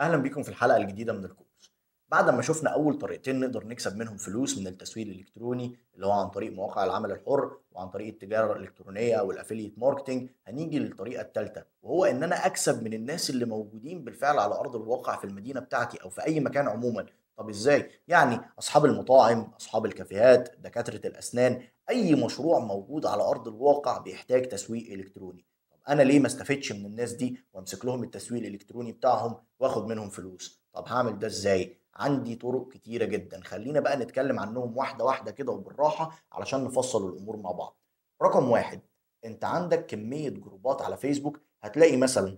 أهلا بيكم في الحلقة الجديدة من الكورس. بعد ما شفنا أول طريقتين نقدر نكسب منهم فلوس من التسويق الإلكتروني اللي هو عن طريق مواقع العمل الحر وعن طريق التجارة الإلكترونية أو الأفيليت ماركتينج، هنيجي للطريقة الثالثة وهو إن أنا أكسب من الناس اللي موجودين بالفعل على أرض الواقع في المدينة بتاعتي أو في أي مكان عموما. طب إزاي؟ يعني أصحاب المطاعم، أصحاب الكافيهات، دكاترة الأسنان، أي مشروع موجود على أرض الواقع بيحتاج تسويق إلكتروني. انا ليه ما استفدش من الناس دي وامسك لهم التسويق الالكتروني بتاعهم واخد منهم فلوس؟ طب هعمل ده ازاي؟ عندي طرق كتيره جدا، خلينا بقى نتكلم عنهم واحده واحده كده وبالراحه علشان نفصل الامور مع بعض. رقم واحد، انت عندك كميه جروبات على فيسبوك، هتلاقي مثلا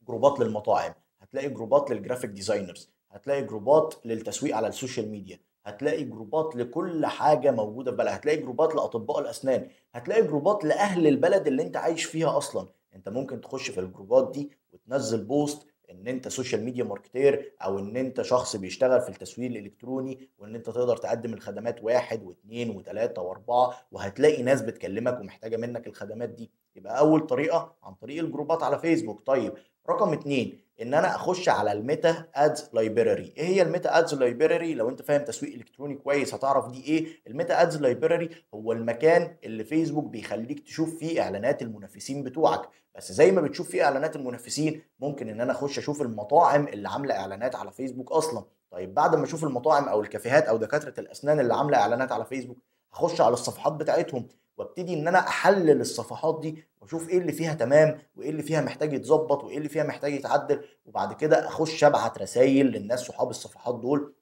جروبات للمطاعم، هتلاقي جروبات للجرافيك ديزاينرز، هتلاقي جروبات للتسويق على السوشيال ميديا، هتلاقي جروبات لكل حاجة موجودة في بلد، هتلاقي جروبات لأطباء الأسنان، هتلاقي جروبات لأهل البلد اللي انت عايش فيها أصلا. انت ممكن تخش في الجروبات دي وتنزل بوست ان انت سوشيال ميديا ماركتير او ان انت شخص بيشتغل في التسويق الالكتروني وان انت تقدر تقدم الخدمات واحد واثنين وثلاثة واربعة، وهتلاقي ناس بتكلمك ومحتاجة منك الخدمات دي. يبقى اول طريقة عن طريق الجروبات على فيسبوك. طيب، رقم 2، ان انا اخش على الميتا ادز لايبراري. ايه هي الميتا ادز لايبراري؟ لو انت فاهم تسويق الكتروني كويس هتعرف دي ايه. الميتا ادز لايبراري هو المكان اللي فيسبوك بيخليك تشوف فيه اعلانات المنافسين بتوعك. بس زي ما بتشوف فيه اعلانات المنافسين، ممكن ان انا اخش اشوف المطاعم اللي عامله اعلانات على فيسبوك اصلا. طيب بعد ما اشوف المطاعم او الكافيهات او دكاتره الاسنان اللي عامله اعلانات على فيسبوك، هخش على الصفحات بتاعتهم وابتدي ان انا احلل الصفحات دي واشوف ايه اللي فيها تمام وايه اللي فيها محتاج يتظبط وايه اللي فيها محتاج يتعدل. وبعد كده اخش ابعت رسائل للناس صحاب الصفحات دول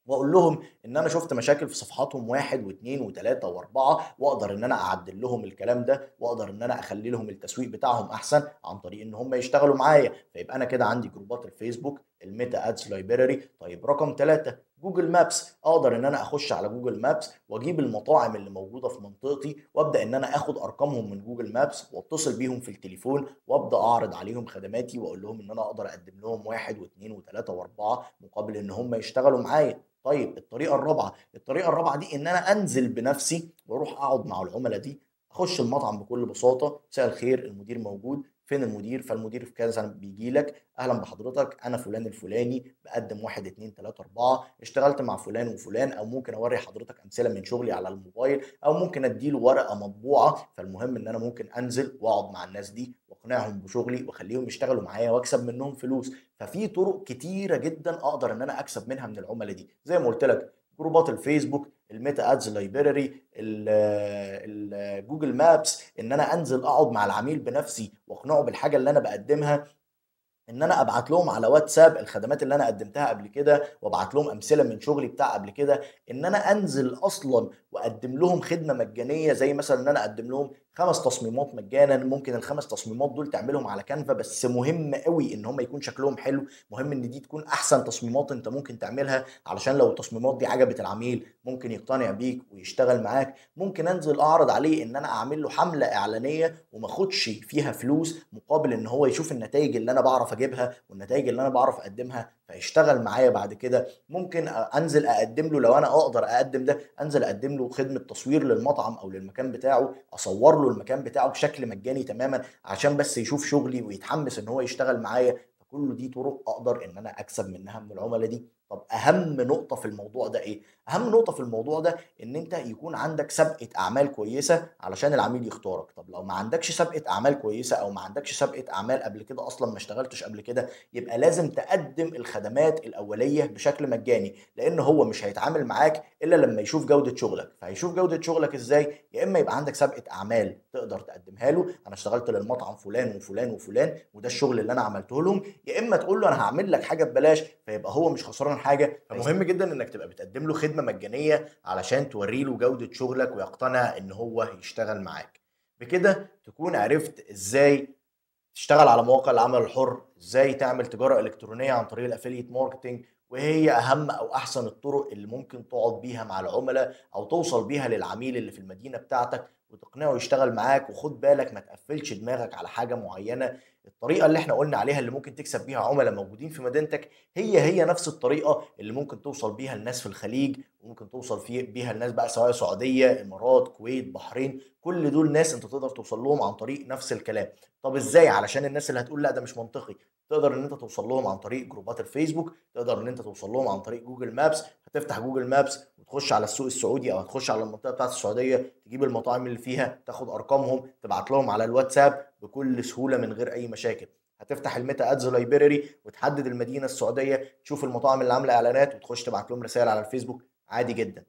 واقول لهم ان انا شفت مشاكل في صفحاتهم واحد واثنين وثلاثه واربعه، واقدر ان انا اعدل لهم الكلام ده واقدر ان انا اخلي لهم التسويق بتاعهم احسن عن طريق ان هم يشتغلوا معايا. فيبقى انا كده عندي جروبات الفيسبوك، الميتا ادز لايبراري. طيب رقم ثلاثة، جوجل مابس. اقدر ان انا اخش على جوجل مابس واجيب المطاعم اللي موجوده في منطقتي وابدا ان انا اخد ارقامهم من جوجل مابس واتصل بيهم في التليفون وابدا اعرض عليهم خدماتي واقول لهم ان انا اقدر اقدم لهم واحد واثنين وثلاثه واربعه مقابل ان هم يشتغلوا معايا. طيب الطريقه الرابعه دي ان انا انزل بنفسي واروح اقعد مع العملاء دي. اخش المطعم بكل بساطه، مساء الخير، المدير موجود؟ فين المدير؟ فالمدير في كذا بيجي لك، اهلا بحضرتك، انا فلان الفلاني بقدم واحد اتنين تلاته اربعه، اشتغلت مع فلان وفلان، او ممكن اوري حضرتك امثله من شغلي على الموبايل، او ممكن اديله ورقه مطبوعه. فالمهم ان انا ممكن انزل واقعد مع الناس دي واقنعهم بشغلي واخليهم يشتغلوا معايا واكسب منهم فلوس. ففي طرق كتيره جدا اقدر ان انا اكسب منها من العملاء دي، زي ما قلت لك: جروبات الفيسبوك، الميتا ادز لايبراري، الجوجل مابس، ان انا انزل اقعد مع العميل بنفسي واقنعه بالحاجه اللي انا بقدمها، ان انا ابعت لهم على واتساب الخدمات اللي انا قدمتها قبل كده وابعت لهم امثله من شغلي بتاع قبل كده، ان انا انزل اصلا واقدم لهم خدمه مجانيه، زي مثلا ان انا اقدم لهم 5 تصميمات مجانا. ممكن ال5 تصميمات دول تعملهم على كانفا، بس مهم قوي ان هم يكون شكلهم حلو، مهم ان دي تكون احسن تصميمات انت ممكن تعملها، علشان لو التصميمات دي عجبت العميل ممكن يقتنع بيك ويشتغل معاك. ممكن انزل اعرض عليه ان انا اعمل له حمله اعلانيه وما اخدش فيها فلوس، مقابل ان هو يشوف النتائج اللي انا بعرف اجيبها والنتائج اللي انا بعرف اقدمها فيشتغل معايا بعد كده. ممكن انزل اقدم له، لو انا اقدر اقدم ده، انزل اقدم له خدمه تصوير للمطعم او للمكان بتاعه، اصور له المكان بتاعه بشكل مجاني تماما عشان بس يشوف شغلي ويتحمس ان هو يشتغل معايا. فكل دي طرق اقدر ان انا اكسب منها من العملاء دي. طب اهم نقطه في الموضوع ده ايه؟ اهم نقطه في الموضوع ده ان انت يكون عندك سابقه اعمال كويسه علشان العميل يختارك. طب لو ما عندكش سابقه اعمال كويسه او ما عندكش سابقه اعمال قبل كده، اصلا ما اشتغلتش قبل كده، يبقى لازم تقدم الخدمات الاوليه بشكل مجاني، لان هو مش هيتعامل معاك الا لما يشوف جوده شغلك. فهيشوف جوده شغلك ازاي؟ يا اما يبقى عندك سابقه اعمال تقدر تقدمها له: انا اشتغلت للمطعم فلان وفلان وفلان وده الشغل اللي انا عملته لهم. يا اما تقول له انا هعمل لك حاجه ببلاش، فيبقى هو مش خسران حاجه. فمهم جدا انك تبقى بتقدم له خدمه مجانيه علشان توري له جوده شغلك ويقتنع ان هو يشتغل معاك. بكده تكون عرفت ازاي تشتغل على مواقع العمل الحر، ازاي تعمل تجارة إلكترونية عن طريق الافيليت ماركتينج، وايه هي اهم او احسن الطرق اللي ممكن تقعد بيها مع العملاء او توصل بيها للعميل اللي في المدينة بتاعتك وتقنعه يشتغل معاك. وخد بالك ما تقفلش دماغك على حاجة معينة. الطريقة اللي احنا قلنا عليها اللي ممكن تكسب بيها عملاء موجودين في مدينتك هي نفس الطريقة اللي ممكن توصل بيها الناس في الخليج، وممكن توصل بيها الناس بقى سواء سعودية، امارات، كويت، بحرين. كل دول ناس انت تقدر توصل لهم عن طريق نفس الكلام. طب ازاي؟ علشان الناس اللي هتقول لا ده مش منطقي. تقدر ان انت توصل لهم عن طريق جروبات الفيسبوك، تقدر ان انت توصل لهم عن طريق جوجل مابس. هتفتح جوجل مابس وتخش على السوق السعودي او هتخش على المنطقه بتاعت السعوديه، تجيب المطاعم اللي فيها، تاخد ارقامهم، تبعت لهم على الواتساب بكل سهوله من غير اي مشاكل. هتفتح الميتا ادز لايبراري وتحدد المدينه السعوديه، تشوف المطاعم اللي عامله اعلانات وتخش تبعت لهم رسائل على الفيسبوك عادي جدا.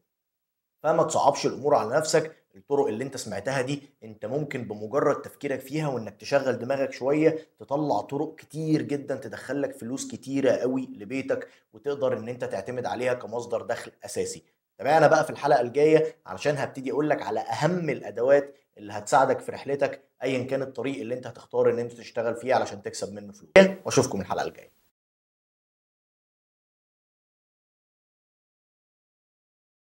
فما تصعبش الامور على نفسك. الطرق اللي انت سمعتها دي انت ممكن بمجرد تفكيرك فيها وانك تشغل دماغك شويه تطلع طرق كتير جدا تدخلك فلوس كتيره قوي لبيتك، وتقدر ان انت تعتمد عليها كمصدر دخل اساسي. تابعنا بقى في الحلقه الجايه علشان هبتدي اقول لك على اهم الادوات اللي هتساعدك في رحلتك ايا كان الطريق اللي انت هتختار ان انت تشتغل فيه علشان تكسب منه فلوس. واشوفكم الحلقه الجايه.